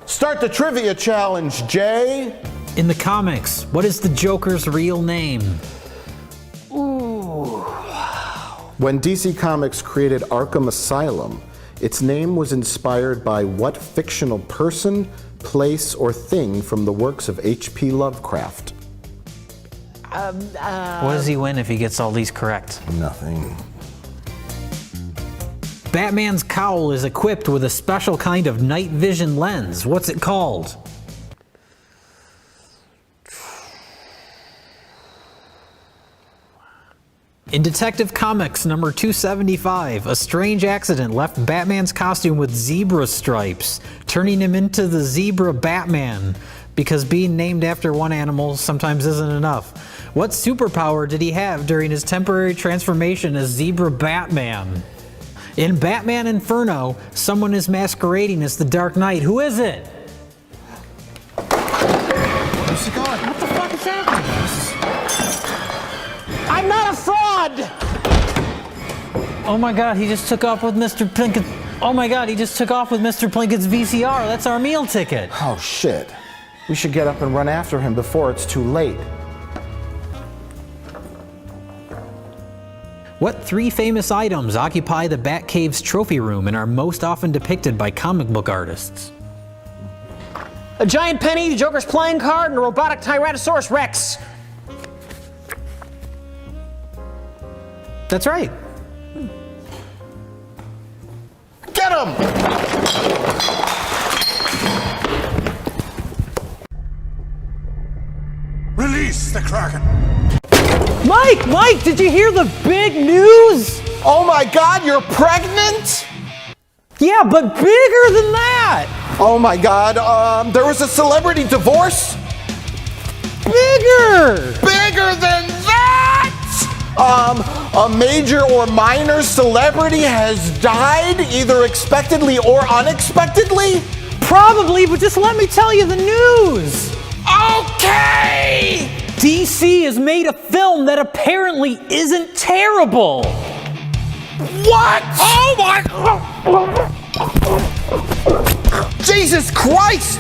Start the trivia challenge, Jay. In the comics, what is the Joker's real name? Ooh. When DC Comics created Arkham Asylum, its name was inspired by what fictional person, place, or thing from the works of H.P. Lovecraft? What does he win if he gets all these correct? Nothing. Batman's cowl is equipped with a special kind of night vision lens. What's it called? In Detective Comics number 275, a strange accident left Batman's costume with zebra stripes, turning him into the Zebra Batman, because being named after one animal sometimes isn't enough. What superpower did he have during his temporary transformation as Zebra Batman? In Batman Inferno, someone is masquerading as the Dark Knight. Who is it? Where's he going? What the fuck is happening? I'm not a fraud! Oh my god, he just took off with Mr. Plinkett. Oh my god, he just took off with Mr. Plinkett's VCR. That's our meal ticket. Oh shit. We should get up and run after him before it's too late. What three famous items occupy the Batcave's trophy room and are most often depicted by comic book artists? A giant penny, the Joker's playing card, and a robotic Tyrannosaurus Rex. That's right. Get him! Release the Kraken! Mike, did you hear the big news? Oh my god, you're pregnant? Yeah, but bigger than that. Oh my god, there was a celebrity divorce? Bigger! Bigger than that! A major or minor celebrity has died, either expectedly or unexpectedly? Probably, but just let me tell you the news. Okay! DC has made a film that apparently isn't terrible. What? Oh my... Jesus Christ!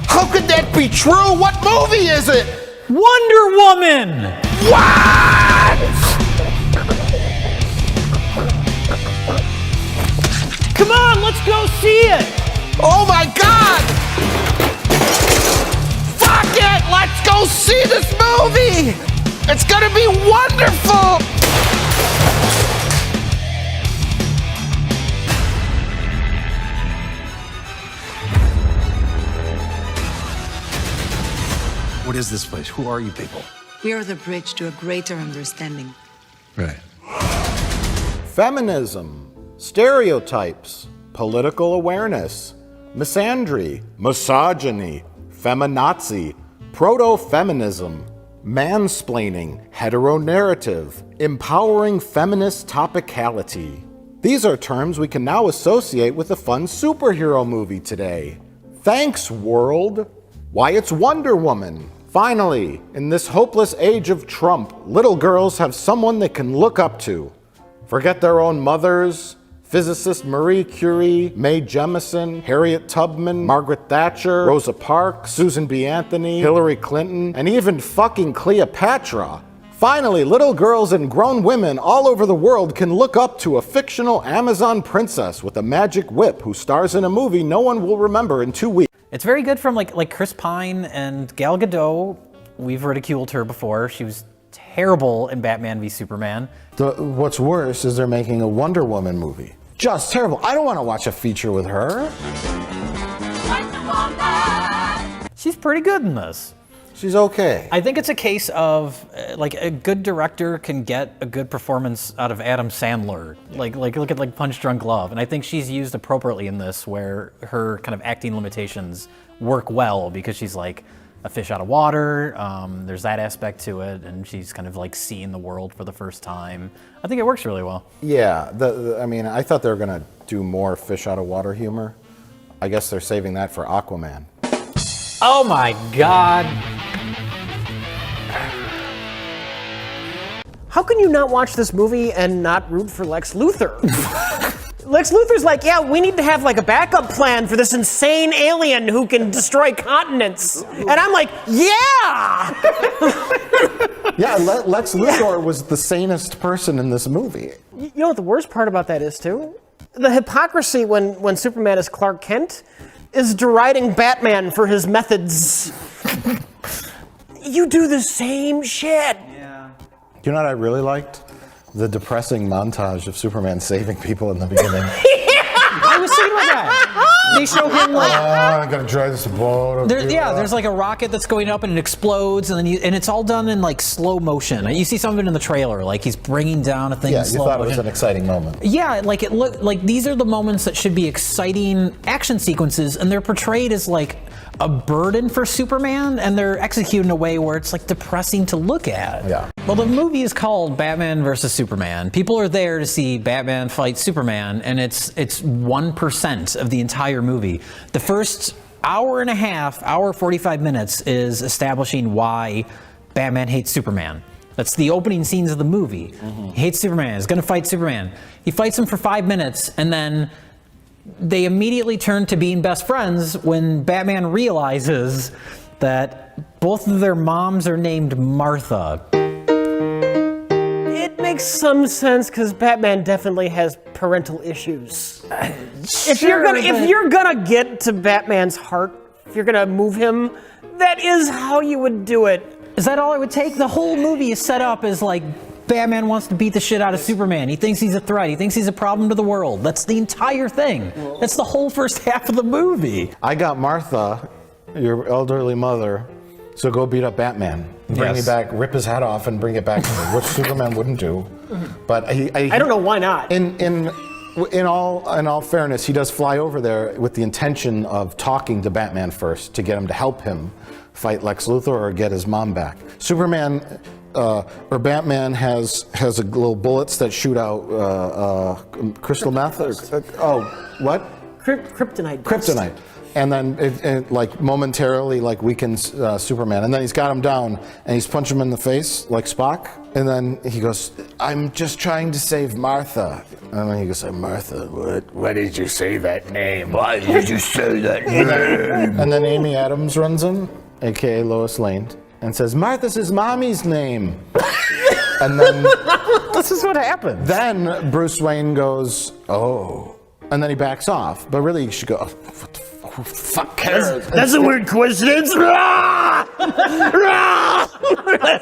How could that be true? What movie is it? Wonder Woman! What? Come on, let's go see it! Oh my god! Fuck it! Let's go see this movie! It's gonna be wonderful! What is this place? Who are you people? We are the bridge to a greater understanding. Right. Feminism, stereotypes, political awareness, misandry, misogyny, feminazi, proto-feminism, mansplaining, heteronarrative, empowering feminist topicality. These are terms we can now associate with a fun superhero movie today. Thanks, world! Why, it's Wonder Woman! Finally, in this hopeless age of Trump, little girls have someone they can look up to. Forget their own mothers. Physicist Marie Curie, Mae Jemison, Harriet Tubman, Margaret Thatcher, Rosa Parks, Susan B. Anthony, Hillary Clinton, and even fucking Cleopatra. Finally, little girls and grown women all over the world can look up to a fictional Amazon princess with a magic whip who stars in a movie no one will remember in 2 weeks. It's very good from like Chris Pine and Gal Gadot. We've ridiculed her before. She was terrible in Batman v Superman. What's worse is they're making a Wonder Woman movie. Just terrible. I don't want to watch a feature with her. She's pretty good in this. She's okay. I think it's a case of like a good director can get a good performance out of Adam Sandler. Like look at like Punch Drunk Love, and I think she's used appropriately in this, where her kind of acting limitations work well because she's like a fish out of water. There's that aspect to it, and she's kind of like seeing the world for the first time. I think it works really well. Yeah, I mean, I thought they were gonna do more fish out of water humor. I guess they're saving that for Aquaman. Oh my God. How can you not watch this movie and not root for Lex Luthor? Lex Luthor's like, yeah, we need to have like a backup plan for this insane alien who can destroy continents. And I'm like, yeah! Yeah, Lex Luthor was the sanest person in this movie. You know what the worst part about that is, too? The hypocrisy when Superman is Clark Kent is deriding Batman for his methods. You do the same shit. Yeah. You know what I really liked? The depressing montage of Superman saving people in the beginning. I was thinking about that. They show him like, I gotta drive this boat. there's like a rocket that's going up and it explodes, and then and it's all done in like slow motion. You see some of it in the trailer, like he's bringing down a thing in slow motion. Yeah, you thought it was an exciting moment. Yeah, like it looked like these are the moments that should be exciting action sequences, and they're portrayed as like a burden for Superman, and they're executed in a way where it's like depressing to look at. Yeah. Well, the movie is called Batman versus Superman. People are there to see Batman fight Superman, and it's 1% of the entire movie. The first hour and a half, hour 45 minutes, is establishing why Batman hates Superman. That's the opening scenes of the movie. Mm-hmm. He hates Superman. He's going to fight Superman. He fights him for 5 minutes, and then they immediately turn to being best friends when Batman realizes that both of their moms are named Martha. It makes some sense because Batman definitely has parental issues. If you're gonna get to Batman's heart, if you're gonna move him, that is how you would do it. Is that all it would take? The whole movie is set up as like Batman wants to beat the shit out of Superman. He thinks he's a threat. He thinks he's a problem to the world. That's the entire thing. That's the whole first half of the movie. I got Martha, your elderly mother, so go beat up Batman. Bring me back, rip his head off, and bring it back to me, which Superman wouldn't do. But I don't know why not. In all fairness, he does fly over there with the intention of talking to Batman first to get him to help him fight Lex Luthor or get his mom back. Superman or Batman has little bullets that shoot out crystal meth. What? Kryptonite. Kryptonite. And then it like momentarily like weakens Superman, and then he's got him down and he's punching him in the face like Spock, and then he goes, "I'm just trying to save Martha," and then he goes, "Martha, what? Why did you say that name? Why did you say that name?" And then Amy Adams runs in, aka Lois Lane, and says, "Martha's his mommy's name." And then this is what happened. Then Bruce Wayne goes, "Oh," and then he backs off. But really, you should go, "Oh, what the fuck cares?" That's a weird coincidence. That's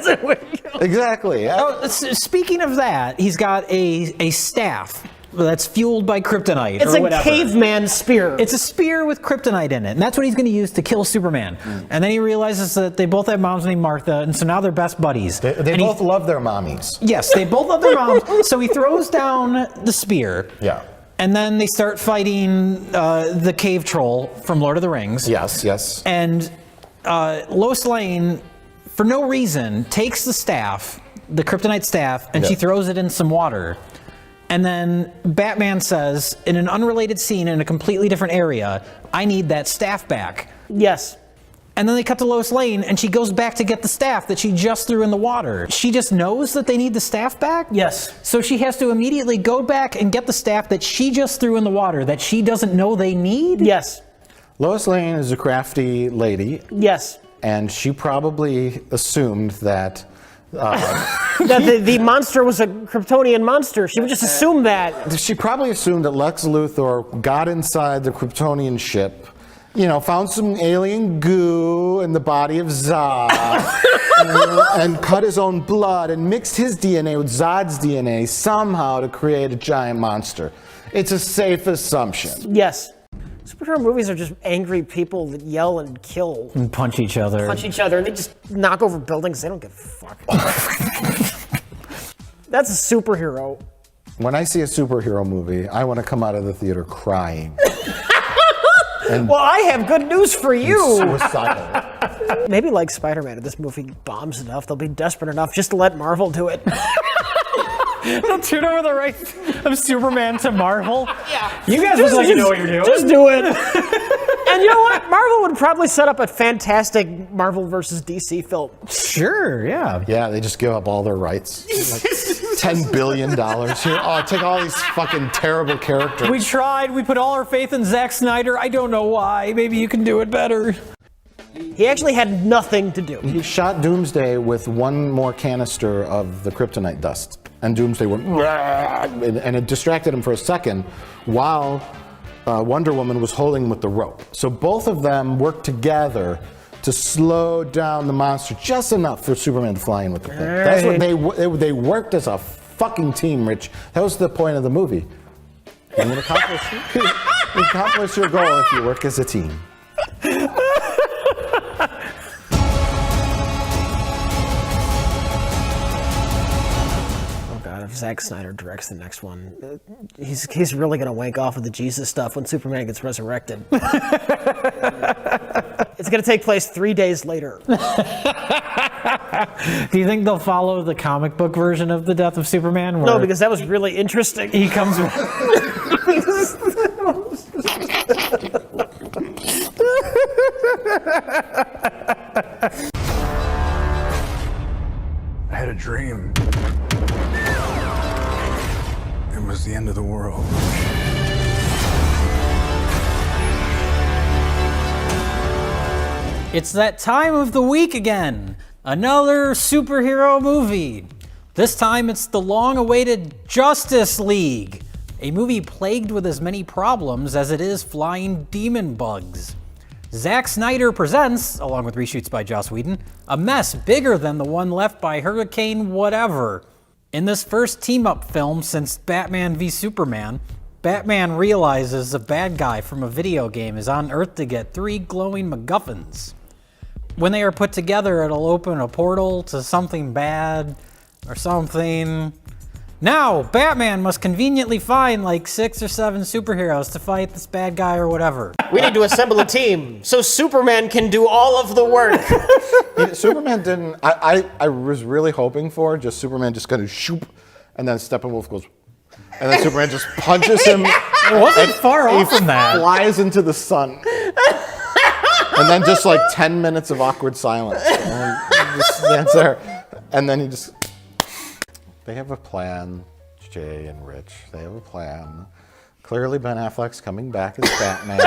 a weird coincidence. Exactly. Speaking of that, he's got a staff that's fueled by kryptonite. It's or a whatever. caveman spear. It's a spear with kryptonite in it, and that's what he's going to use to kill Superman. And then he realizes that they both have moms named Martha, and so now they're best buddies. They both love their mommies. Yes, they both love their moms. So he throws down the spear. Yeah. And then they start fighting the cave troll from Lord of the Rings. Yes, yes. And Lois Lane, for no reason, takes the staff, the kryptonite staff, and she throws it in some water. And then Batman says, in an unrelated scene in a completely different area, "I need that staff back." Yes. And then they cut to Lois Lane, and she goes back to get the staff that she just threw in the water. She just knows that they need the staff back? Yes. So she has to immediately go back and get the staff that she just threw in the water that she doesn't know they need? Yes. Lois Lane is a crafty lady. Yes. And she probably assumed that... that the monster was a Kryptonian monster. She would just assume that. She probably assumed that Lex Luthor got inside the Kryptonian ship, found some alien goo in the body of Zod, and cut his own blood and mixed his DNA with Zod's DNA somehow to create a giant monster. It's a safe assumption. Yes. Superhero movies are just angry people that yell and kill. And punch each other. And they just knock over buildings. They don't give a fuck. That's a superhero. When I see a superhero movie, I want to come out of the theater crying. Well, I have good news for you. Suicidal. Maybe like Spider-Man, if this movie bombs enough, they'll be desperate enough just to let Marvel do it. They'll turn over the rights of Superman to Marvel. Yeah. You guys look like you know what you're doing. Just do it. And you know what? Marvel would probably set up a fantastic Marvel versus DC film. Sure, yeah. Yeah, they just give up all their rights. Like $10 billion here. Oh, take all these fucking terrible characters. We tried. We put all our faith in Zack Snyder. I don't know why. Maybe you can do it better. He actually had nothing to do. He shot Doomsday with one more canister of the kryptonite dust. And Doomsday went, and it distracted him for a second while Wonder Woman was holding him with the rope. So both of them worked together to slow down the monster just enough for Superman to fly in with the thing. That's what they worked as a fucking team, Rich. That was the point of the movie. You can accomplish your goal if you work as a team. If Zack Snyder directs the next one, he's really going to wank off with the Jesus stuff when Superman gets resurrected. It's going to take place 3 days later. Do you think they'll follow the comic book version of the death of Superman? No, because that was really interesting. He comes... I had a dream. It was the end of the world. It's that time of the week again. Another superhero movie. This time it's the long-awaited Justice League, a movie plagued with as many problems as it is flying demon bugs. Zack Snyder presents, along with reshoots by Joss Whedon, a mess bigger than the one left by Hurricane Whatever. In this first team-up film since Batman v Superman, Batman realizes a bad guy from a video game is on Earth to get 3 glowing MacGuffins. When they are put together, it'll open a portal to something bad or something. Now, Batman must conveniently find like 6 or 7 superheroes to fight this bad guy or whatever. We need to assemble a team so Superman can do all of the work. Superman didn't. I was really hoping for just Superman just going to shoop, and then Steppenwolf goes, and then Superman just punches him. It wasn't far off from that. Flies into the sun, and then just like 10 minutes of awkward silence. And he just stands there, and then he just. They have a plan, Jay and Rich. They have a plan. Clearly, Ben Affleck's coming back as Batman.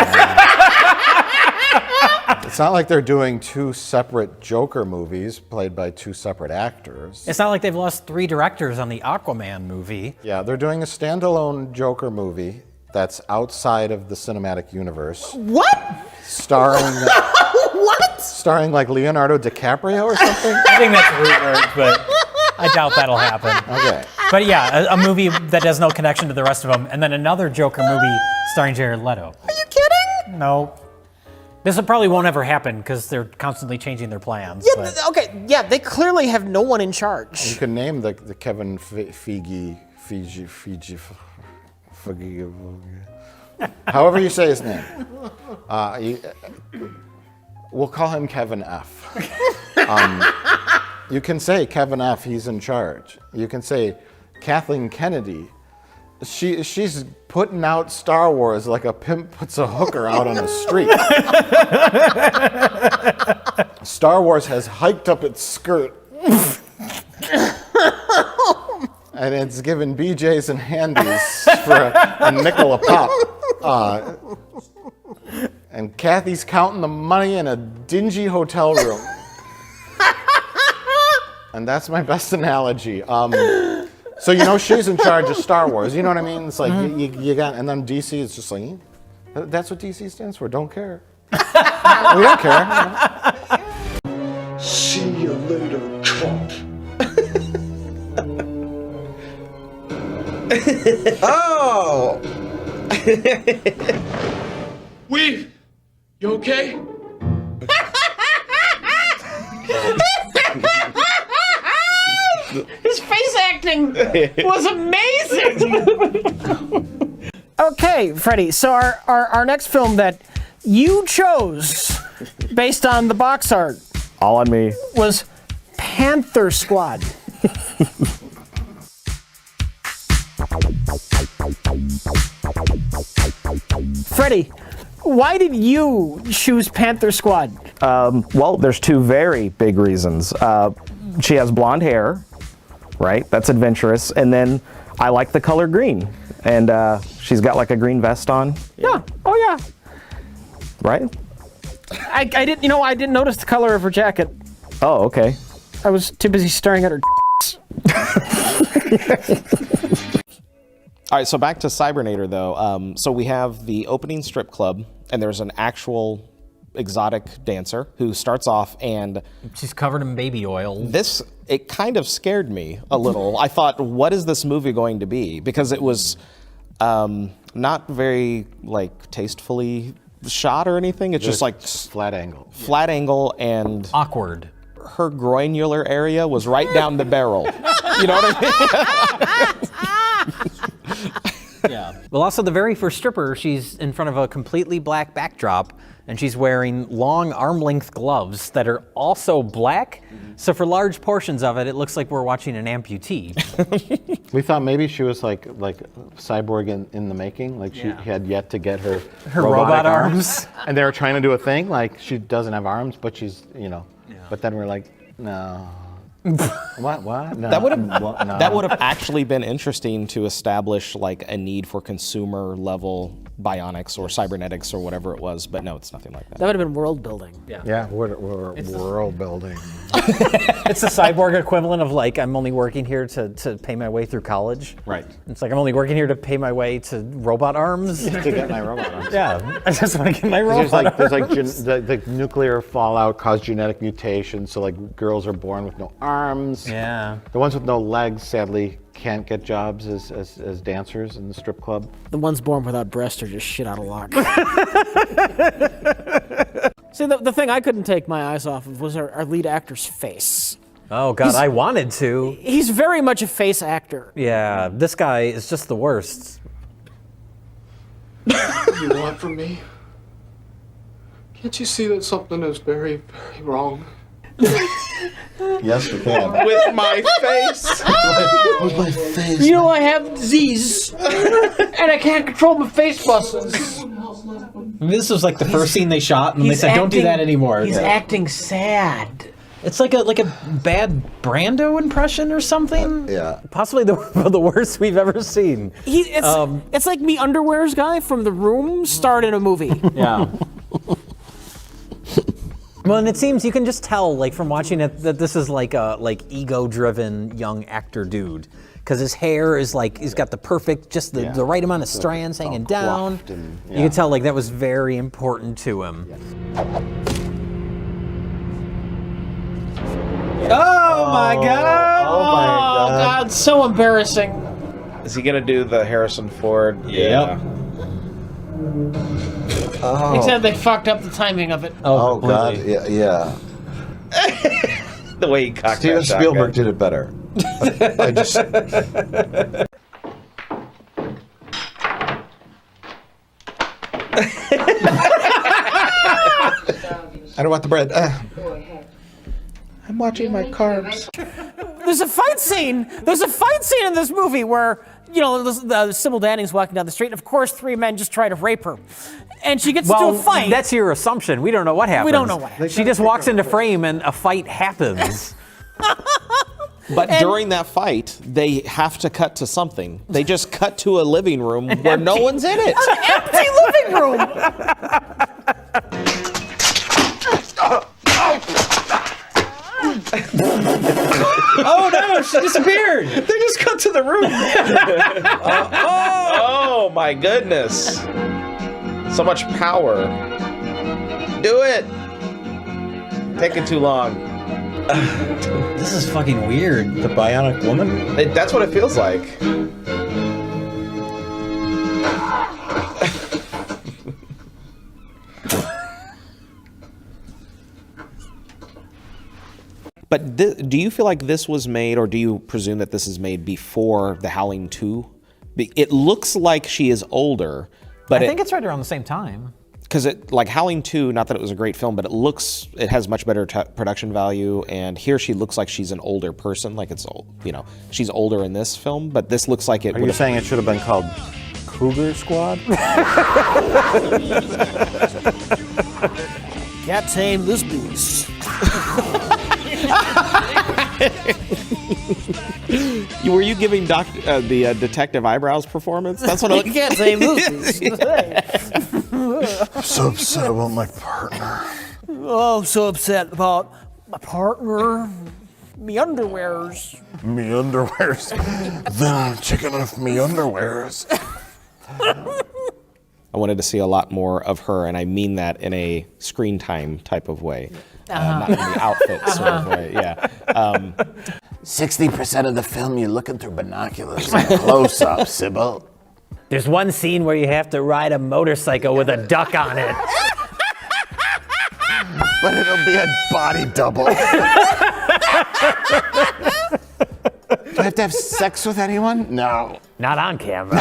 It's not like they're doing 2 separate Joker movies played by 2 separate actors. It's not like they've lost 3 directors on the Aquaman movie. Yeah, they're doing a standalone Joker movie that's outside of the cinematic universe. What? Starring... What? Starring like Leonardo DiCaprio or something? I think that's rumored, but I doubt that'll happen. Okay. But yeah, a movie that has no connection to the rest of them, and then another Joker movie starring Jared Leto. Are you kidding? No. This probably won't ever happen because they're constantly changing their plans. Yeah, but. okay, yeah, they clearly have no one in charge. You can name the Kevin Feige, however you say his name. We'll call him Kevin F. You can say Kevin F. He's in charge. You can say Kathleen Kennedy. She's putting out Star Wars like a pimp puts a hooker out on a street. Star Wars has hiked up its skirt. And it's given BJs and handies for a nickel a pop. And Kathy's counting the money in a dingy hotel room. And that's my best analogy. So you know she's in charge of Star Wars. You know what I mean? It's like you got, and then DC is just like, that's what DC stands for. Don't care. We don't care. See you later, Trump. Oh! Weave, you okay? His face acting was amazing. Okay, Freddie, so our next film that you chose based on the box art All on me. was Panther Squad. Freddie, Why did you choose Panther Squad? Well, there's two very big reasons. She has blonde hair, right? That's adventurous. And then I like the color green. And she's got like a green vest on. Yeah. Oh yeah. Right? I didn't. You know, I didn't notice the color of her jacket. Oh, okay. I was too busy staring at her. All right, so back to Cybernator, though. So we have the opening strip club, and there's an actual exotic dancer who starts off, and She's covered in baby oil. it kind of scared me a little. I thought, what is this movie going to be? Because it was not very, like, tastefully shot or anything. It's just like flat angle. Flat angle, and Awkward. her groinular area was right down the barrel. You know what I mean? Yeah. Well, also the very first stripper, she's in front of a completely black backdrop, and she's wearing long arm-length gloves that are also black. So for large portions of it, it looks like we're watching an amputee. We thought maybe she was like Cyborg in the making, like she had yet to get her robot robotic arms. and they were trying to do a thing like she doesn't have arms, but she's But then we're like, no. What? No. That would have No. that would have actually been interesting to establish like a need for consumer level bionics or cybernetics or whatever it was, but no, it's nothing like that. That would have been world building. Yeah, we're world building. It's the cyborg equivalent of like, I'm only working here to pay my way through college. Right. It's like, I'm only working here to pay my way to robot arms. To get my robot arms. Yeah, I just want to get my robot There's like arms. the nuclear fallout caused genetic mutations, so like girls are born with no arms. Yeah. The ones with no legs, sadly, can't get jobs as dancers in the strip club. The ones born without breasts are just shit out of luck. See, the thing I couldn't take my eyes off of was our lead actor's face. Oh God, I wanted to. He's very much a face actor. Yeah, this guy is just the worst. You want from me? Can't you see that something is very, very wrong? Yes, we can. With my face! With my face. You know, I have disease, and I can't control my face muscles. I mean, this was like the first scene they shot, and they said, "Don't do that anymore." He's acting sad. It's like a bad Brando impression or something. Yeah. Possibly the worst we've ever seen. It's like me underwears guy from The Room starred in a movie. Yeah. Well, and it seems you can just tell, like from watching it, that this is like a ego-driven young actor dude, because his hair is like he's got the perfect, just the right amount of strands hanging down. You can tell like that was very important to him. Yes. Oh my God! Oh my God! God, so embarrassing. Is he gonna do the Harrison Ford? Yep. Oh. Except they fucked up the timing of it. Oh God! Yeah. The way he cocked Steven that Spielberg shotgun. did it better. I just. I don't want the bread. I'm watching my carbs. There's a fight scene. There's a fight scene in this movie where, you know, the Sybil Danning's walking down the street, and of course 3 men just try to rape her. And she gets into a fight. That's your assumption. We don't know what happens. We don't know what happens. She just walks into frame and a fight happens. But during that fight, they have to cut to something. They just cut to a living room where no one's in it. An empty living room! Oh no, she disappeared! They just cut to the room. Oh my goodness. So much power. Do it. Taking too long. This is fucking weird. The Bionic Woman? That's what it feels like. But do you feel like this was made, or do you presume that this is made before The Howling 2? It looks like she is older, but I think it's right around the same time. because like Howling 2, not that it was a great film, but it has much better production value, and here she looks like she's an older person, like it's old, she's older in this film, but this looks like it. Are you saying it should have been called Cougar Squad? Can't tame this beast. Were you giving the Detective Eyebrows performance? That's what You can't tame this beast. I'm so upset about my partner. Oh, I'm so upset about my partner. Me underwears. Me underwears. Then I'm checking off me underwears. I wanted to see a lot more of her, and I mean that in a screen time type of way, not in the outfit sort of way. Yeah. 60% of the film you're looking through binoculars and close up, Sybil. There's one scene where you have to ride a motorcycle with a duck on it. But it'll be a body double. Do I have to have sex with anyone? No. Not on camera.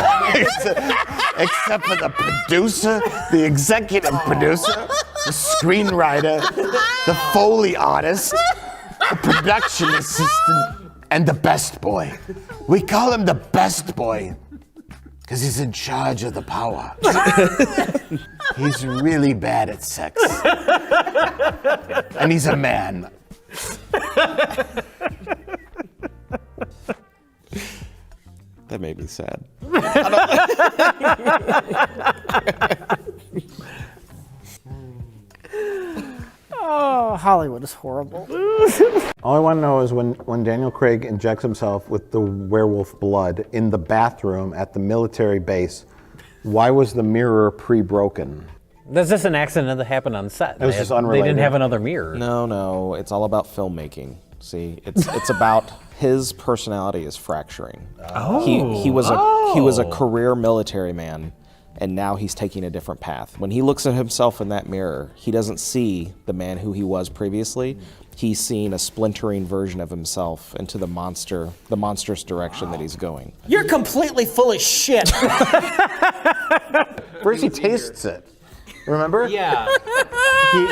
Except for the producer, the executive producer, the screenwriter, the Foley artist, the production assistant, and the best boy. We call him the best boy because he's in charge of the power. He's really bad at sex. And he's a man. That made me sad. Oh, Hollywood is horrible. All I want to know is when Daniel Craig injects himself with the werewolf blood in the bathroom at the military base, why was the mirror pre-broken? That's just an accident that happened on set. It was just unrelated. They didn't have another mirror. No, it's all about filmmaking. See, it's about his personality is fracturing. Oh. He was a career military man, and now he's taking a different path. When he looks at himself in that mirror, he doesn't see the man who he was previously. He's seeing a splintering version of himself into the monstrous direction that he's going. You're completely full of shit. First he tastes it. Remember? Yeah.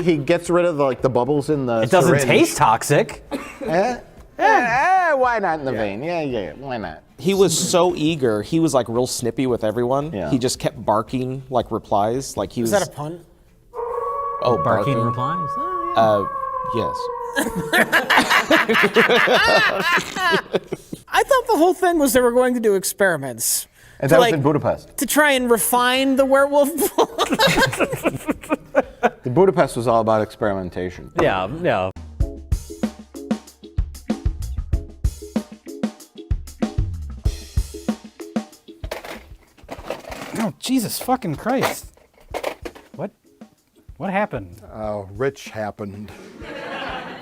He gets rid of the bubbles in the It doesn't syringe. taste toxic. Why not in the vein? Yeah, why not? He was so eager. He was like real snippy with everyone. Yeah. He just kept barking like replies. Like he was. Is that a pun? Oh, Barking replies. Oh, Yes. I thought the whole thing was they were going to do experiments. And that was in Budapest. To try and refine the werewolf. The Budapest was all about experimentation. yeah. Oh, Jesus fucking Christ. What happened? Oh, Rich happened.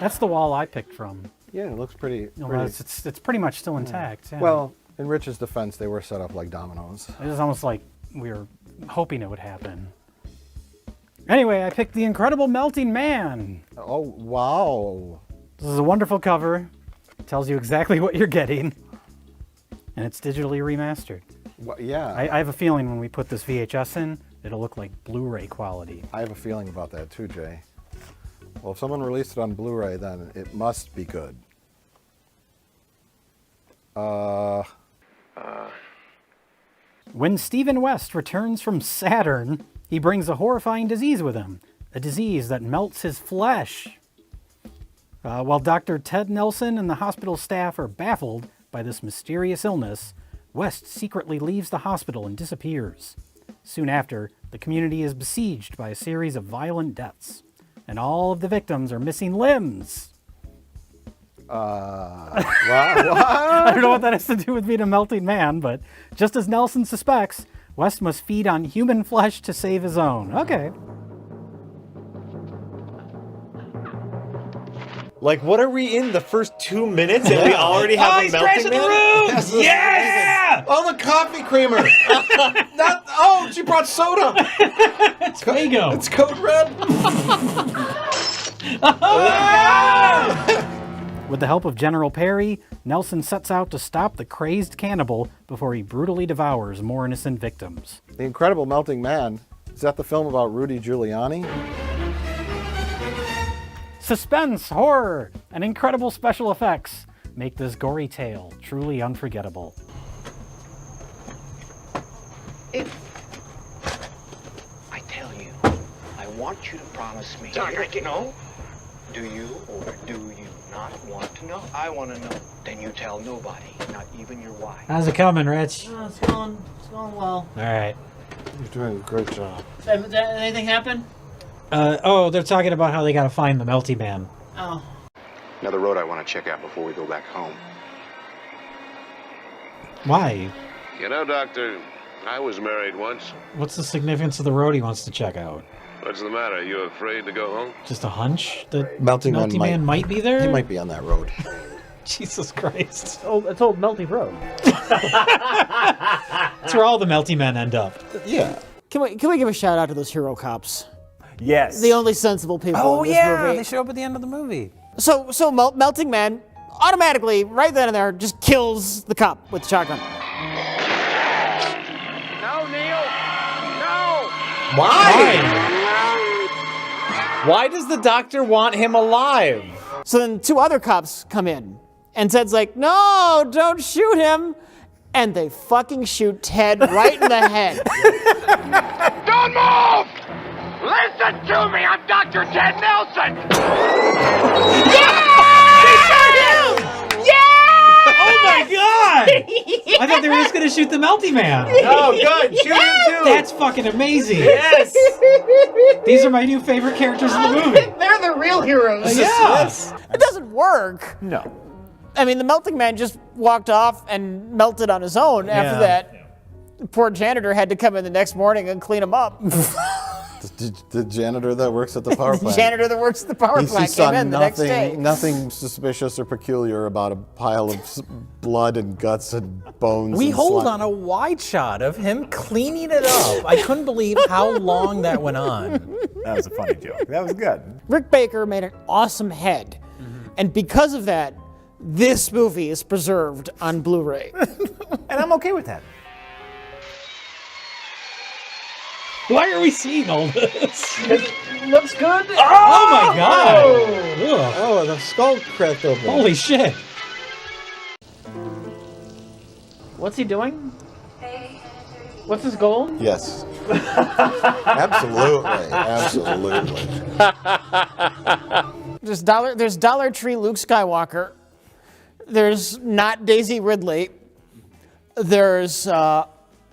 That's the wall I picked from. Yeah, it looks pretty. It's pretty much still intact. Yeah. Well, in Rich's defense, they were set up like dominoes. It was almost like we were hoping it would happen. Anyway, I picked The Incredible Melting Man. Oh, wow. This is a wonderful cover. It tells you exactly what you're getting. And it's digitally remastered. Well, yeah. I have a feeling when we put this VHS in, it'll look like Blu-ray quality. I have a feeling about that too, Jay. Well, if someone released it on Blu-ray, then it must be good. When Stephen West returns from Saturn, he brings a horrifying disease with him, a disease that melts his flesh. While Dr. Ted Nelson and the hospital staff are baffled by this mysterious illness, West secretly leaves the hospital and disappears. Soon after, the community is besieged by a series of violent deaths, and all of the victims are missing limbs. I don't know what that has to do with being a melting man, but just as Nelson suspects, West must feed on human flesh to save his own. Okay. Like, what are we in the first 2 minutes and we already have a melting man? Yes, yeah! Oh, the coffee creamer! She brought soda! It's Fago. It's Code Red! With the help of General Perry, Nelson sets out to stop the crazed cannibal before he brutally devours more innocent victims. The Incredible Melting Man. Is that the film about Rudy Giuliani? Suspense, horror, and incredible special effects make this gory tale truly unforgettable. If I tell you, I want you to promise me. No? Do you or do you not want to know? I want to know. Then you tell nobody, not even your wife. How's it coming, Rich? Oh, it's going well. All right. You're doing a great job. Did anything happen? They're talking about how they got to find the Melty Man. Oh. Another road I want to check out before we go back home. Why? You know, Doctor, I was married once. What's the significance of the road he wants to check out? What's the matter? Are you afraid to go home? Just a hunch that Melty Man might be there? He might be on that road. Jesus Christ. It's old Melty Road. That's where all the Melty Men end up. Yeah. Can we give a shout out to those hero cops? Yes. The only sensible people Oh, in this yeah. movie. They show up at the end of the movie. So Melting Man automatically, right then and there, just kills the cop with the shotgun. No, Neil! No! Why? Why does the doctor want him alive? So then 2 other cops come in, and Ted's like, no, don't shoot him. And they fucking shoot Ted right in the head. Don't move! Listen to me! I'm Dr. Ted Nelson! Oh my god! I thought they were just gonna shoot the Melty Man. Oh, good. Shoot him too. That's fucking amazing. Yes. These are my new favorite characters in the movie. They're the real heroes. Yes. It doesn't work. No. I mean, the Melting Man just walked off and melted on his own. After that, poor janitor had to come in the next morning and clean him up. The janitor that works at the power The plant. janitor that works at the power He plant saw came in the next day. nothing suspicious or peculiar about a pile of blood and guts and bones. We and hold slime. on a wide shot of him cleaning it up. I couldn't believe how long that went on. That was a funny joke. That was good. Rick Baker made an awesome head. And because of that, this movie is preserved on Blu-ray. And I'm okay with that. Why are we seeing all this? It looks good. Oh my god! Ugh. Oh, the skull cracked open. Holy shit! What's he doing? What's his goal? Yes. Absolutely. Absolutely. There's Dollar Tree Luke Skywalker. There's not Daisy Ridley. There's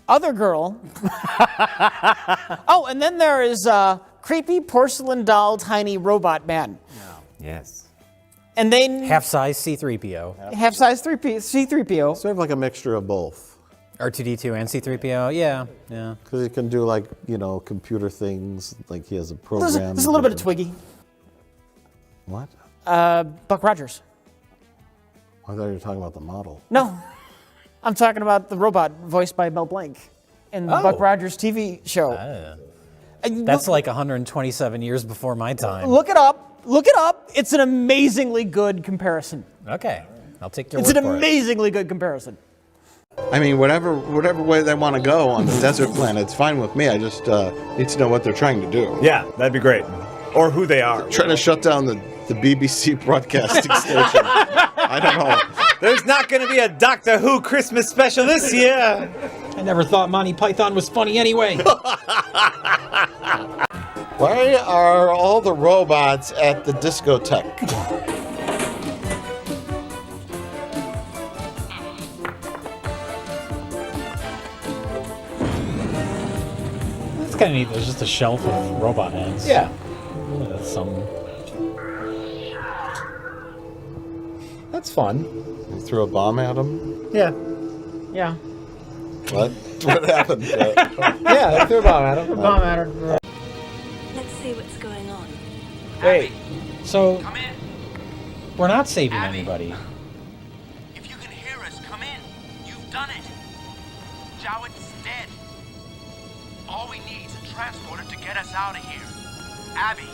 other girl. Oh, and then there is creepy porcelain doll tiny robot man. Yes. And they Half-size C-3PO. half-size C-3PO. Sort of like a mixture of both. R2-D2 and C-3PO. Yeah. Because he can do like, computer things. Like he has a program. There's a little bit of Twiggy. What? Buck Rogers. I thought you were talking about the model. No, I'm talking about the robot voiced by Mel Blanc in the Buck Rogers TV show. That's like 127 years before my time. Look it up. Look it up. It's an amazingly good comparison. Okay. I'll take your It's word an for it. amazingly good comparison. I mean, whatever way they want to go on the desert planet, it's fine with me. I just need to know what they're trying to do. Yeah, that'd be great. Or who they are. Trying to shut down the BBC broadcasting station. I don't know. There's not going to be a Doctor Who Christmas special this year. I never thought Monty Python was funny anyway. Why are all the robots at the discotheque? That's kind of neat. There's just a shelf of robot heads. Yeah. That's some. That's fun. You threw a bomb at him? Yeah. Yeah. What? What happened? Yeah, they threw a bomb at him. Let's see what's going on. Wait. So, we're not saving anybody. If you can hear us, come in. You've done it. Jowett's dead. All we need is a transporter to get us out of here. Abby,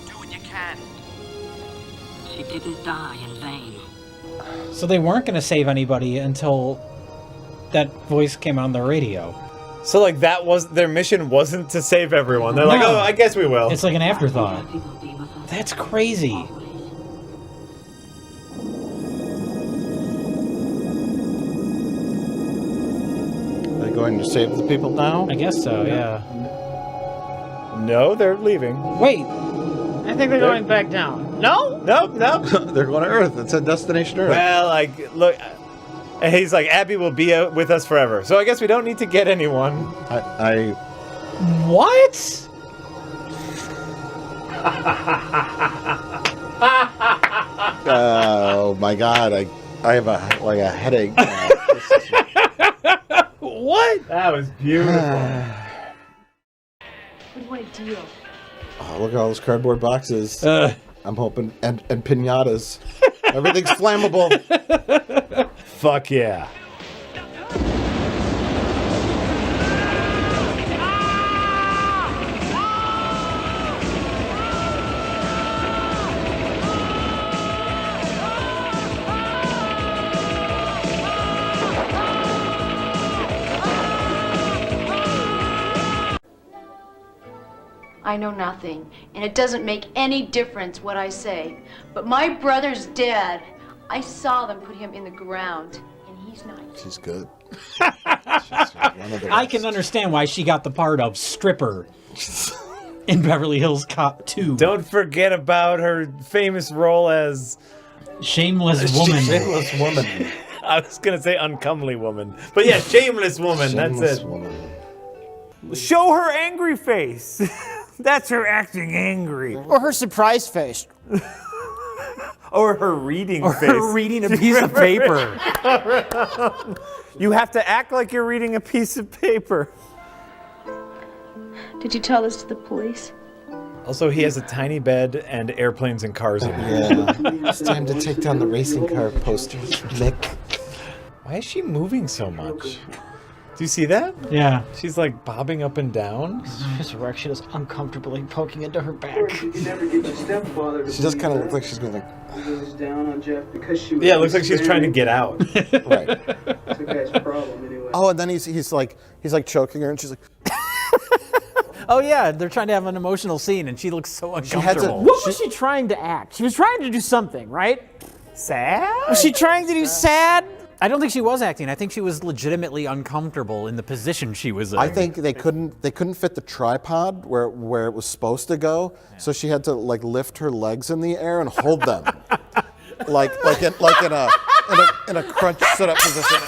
do what you can. She didn't die in vain. So they weren't going to save anybody until that voice came on the radio. So like that was their mission wasn't to save everyone. They're like, No. oh, I guess we will. It's like an afterthought. That's crazy. They go going to save the people now? I guess so, yeah. No, they're leaving. Wait. I think they're going back down. No? Nope. They're going to Earth. It said Destination Earth. Well, like, look, and he's like, Abby will be with us forever. So I guess we don't need to get anyone. What? Oh my God! I have a headache. What? That was beautiful. We want a deal. Oh, look at all those cardboard boxes. I'm hoping and pinatas. Everything's flammable. Fuck yeah. I know nothing, and it doesn't make any difference what I say. But my brother's dead. I saw them put him in the ground, and he's not. She's good. I can understand why she got the part of stripper in Beverly Hills Cop 2. Don't forget about her famous role as Shameless Woman. Shameless Woman. I was gonna say uncomely woman, but yeah, shameless woman. Shameless That's it. Woman. Show her angry face. That's her acting angry. Or her surprise face. Or her reading Or face. her reading a piece of paper. You have to act like you're reading a piece of paper. Did you tell this to the police? Also, he has a tiny bed and airplanes and cars in it. Yeah. It's time to take down the racing car posters, Nick. Why is she moving so much? Do you see that? Yeah. She's like bobbing up and down. His erection is uncomfortably poking into her back. You can never get your stepfather. She does kind of look like she's going like. Goes down on Jeff because she was. Yeah, it looks like she's trying to get out. Right. It's a guy's problem anyway. Oh, and then he's like choking her, and she's like. Oh yeah, they're trying to have an emotional scene, and she looks so uncomfortable. What was she trying to act? She was trying to do something, right? Sad? Was she trying to do sad? I don't think she was acting. I think she was legitimately uncomfortable in the position she was in. I think they couldn't fit the tripod where it was supposed to go, so she had to like lift her legs in the air and hold them, like in a crunch sit-up position.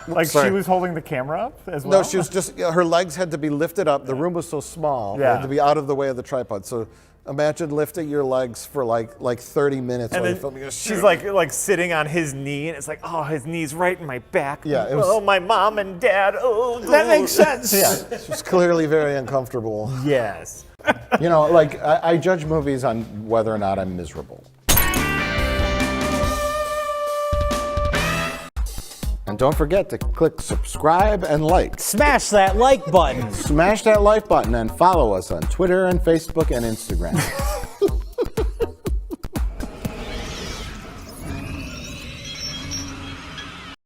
Like Sorry. she was holding the camera up as well? No, she was just her legs had to be lifted up. The room was so small, they had to be out of the way of the tripod. So imagine lifting your legs for like 30 minutes And while you're then filming. she's like sitting on his knee, and it's like, oh, his knee's right in my back. Yeah, it was- Oh, my mom and dad. Oh, That makes sense. Yeah, she was clearly very uncomfortable. Yes. You know, like, I judge movies on whether or not I'm miserable. And don't forget to click subscribe and like. Smash that like button. Smash that like button and follow us on Twitter and Facebook and Instagram.